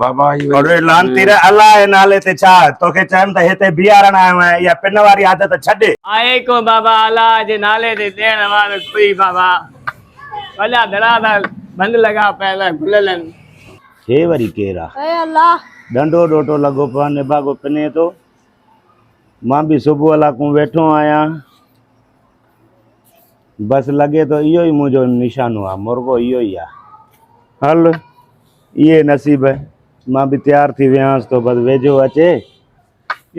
बाबा अरे लान तेरे अल्लाह है नाले ते छा तोखे चयम त हेते बियारण आयो है या पिन वारी आदत छॾे आए को बाबा अल्लाह जे नाले ते देण वारो कोई बाबा भला धड़ाधड़ बंद लगा पहला खुललन हे वरी केरा ए अल्लाह डंडो डोटो लगो पा निभागो पिने तो मां भी सुबह लाकू वेठो आया बस लगे तो इहो ही मुझो निशानो आ मुर्गो इहो ही आ हल ये नसीब है मां भी तैयार थी वियांस तो बस वेझो अचे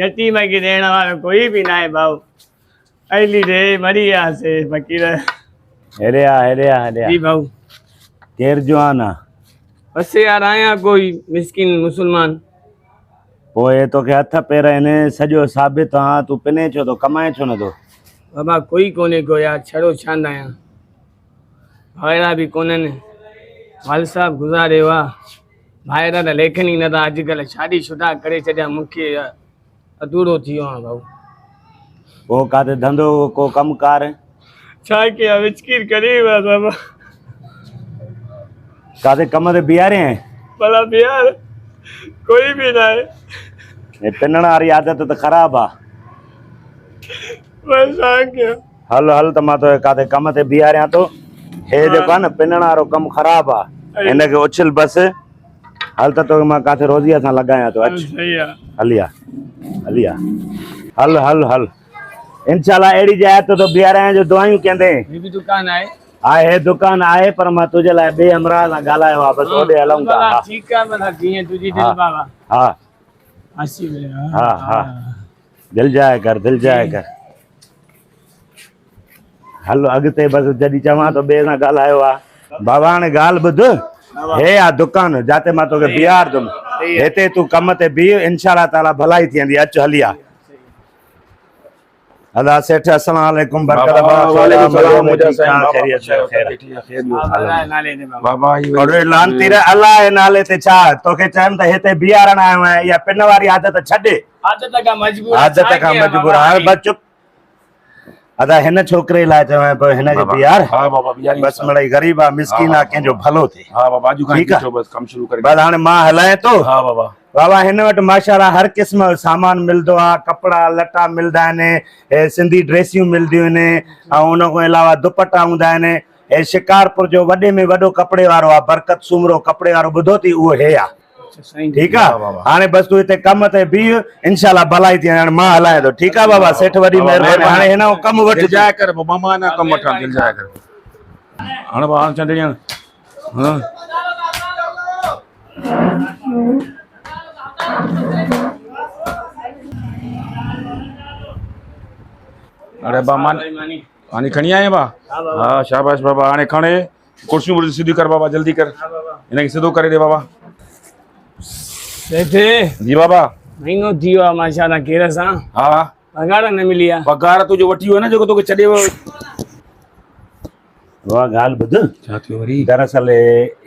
यतीम के देण वारो कोई भी ना है भाऊ अली रे मरिया से फकीर हेरे आ जी भाऊ केर जवान आ बस यार आया कोई मिस्किन मुसलमान पोइ तोखे हथ पेर आहिनि सॼो साबित हाँ तू पिने छो तो कमाए छो न तो बाबा कोई कोने को यार छड़ो छांदा आया भाईरा भी कोनन वाल साहब गुज़ारे हुआ भाईरा त लेखन ही नथा अॼुकल्ह शादी शुदा करे छॾिया मूंखे अधूरो थी वियो आहे भाऊ वो काथे धंधो को कमकार छा कया विचकीर करे विया बाबा काथे कम ते बीहारे हैं भला यार कोई भी ना है ये पिनण वारी आदत त ख़राब आ मैं छा कया हल हल त मां तो काथे कम ते बीहारियां तो हे जेको आहे न पिनण वारो कम ख़राब आ हिनखे उछल बस हल त तोखे मां काथे रोज़ीअ सां लॻायां तो अच सही आहे हलिया हल हल हल इंशाल्लाह अहिड़ी जाइ तो बीहारायां जो दुआयूं कंदे ये भी दुकान है आहे दुकान आहे पर मां तुझे लाइ ॿिए हमरा सां ॻाल्हायो आहे बसि ओॾे हलूं था भला ठीक है भला जीअं तुझी दिल बाबा हा हसी वे हा दिल जाए कर हल अॻिते बसि जॾहिं चवां तो ॿिए सां ॻाल्हायो आहे बाबा हाणे ॻाल्हि ॿुध हे आ दुकान जाते मां तोखे बीहारदुमि हिते तूं कम ते बीह इंशाल्लाह ताला भलाई थी वेंदी अच हलिया अल्लाह सेठ अस्सलाम वालेकुम बरकत बाबा अरे लान तेरे अल्लाह है नाले ते छा तोखे चयम त हिते बीहारण आयो है या पिन वारी आदत छॾे आदत का मजबूर हाणे बस चुप अदा हिन छोकरे लाइ चवां पियो हिन जो बीहार हां बाबा बियारी बस मिड़ई गरीब आ मिस्कीन आ कंहिंजो भलो थिए हां बाबा अॼु खां ठीक आहे बस कम शुरू करे बस हाणे मां हलाए तो हां बाबा बाबा हिन वटि माशाल्लाह हर क़िस्म जो सामान मिलंदो आहे कपिड़ा लटा मिलंदा आहिनि सिंधी ड्रेसियूं मिलंदियूं आहिनि ऐं उन खां अलावा दुपट्टा हूंदा आहिनि शिकारपुर जो वॾे में वॾो कपिड़े वारो आहे बरकत सुमरो कपिड़े वारो ॿुधो थी उहो हे आहे ठीकु आहे हाणे बसि तूं हिते कम ते बीह इंशाल्लाह भलाई थी हाणे मां हलायां थो ठीकु आहे बाबा सेठ वॾी महिरबानी हाणे हिन कमु वठी जाए कर मामा ना कम वठां दिल जाए कर हाणे बाहर चंदड़ियां हां अरे बाबा हानी खणी आए बा हां शाबाश बाबा हाने खणे कुर्सियों सीधी कर बाबा जल्दी कर इनके सीधो करे दे बाबा सेठ जी बाबा महीनो थी वियो आहे माशाल्लाह केर सां हां पगार न मिली आहे पगार तुझो वठी हो ना जो तोके छडे वो वाह ॻाल्हि ॿुध छा थियो वरी दरअसल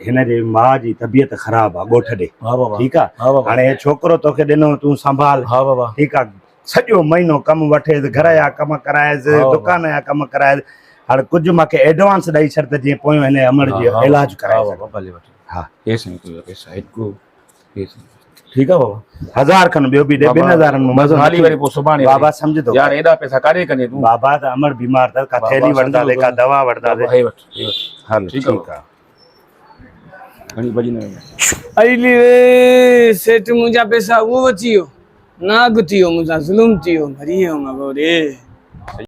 हिन जी माउ जी तबियत ख़राब आहे ॻोठ ॾे हां बाबा ठीकु आहे हां बाबा हाणे हे छोकिरो तोखे ॾिनो तूं संभाल हां बाबा ठीकु आहे सॼो महीनो कमु वठेसि घर जा कम कराएसि दुकान जा कम कराएसि हाणे कुझु मूंखे एडवांस ॾेई छॾ त जीअं पोइ हिन अमर जो इलाज कराए बाबा भले वठ हा पैसे नहीं पैसा इतको पैसे ठीकु आहे बाबा 1000 खन ॿियो बि ॾे 2000 में बस हाली वरी पो सुभाणे बाबा सम्झ थो यार एॾा पैसा काॾे कने तू बाबा त अमर बीमार अथसि का थैली वठंदासीं का दवा वठंदासीं हे वठ हल ठीकु ठीकु आहे घणी बजी न अली रे सेठ मुंहिंजा पैसा उहो अची वियो नाग थी वियो मुंहिंजा ज़ुल्म थी वियो मरी वियो मां रे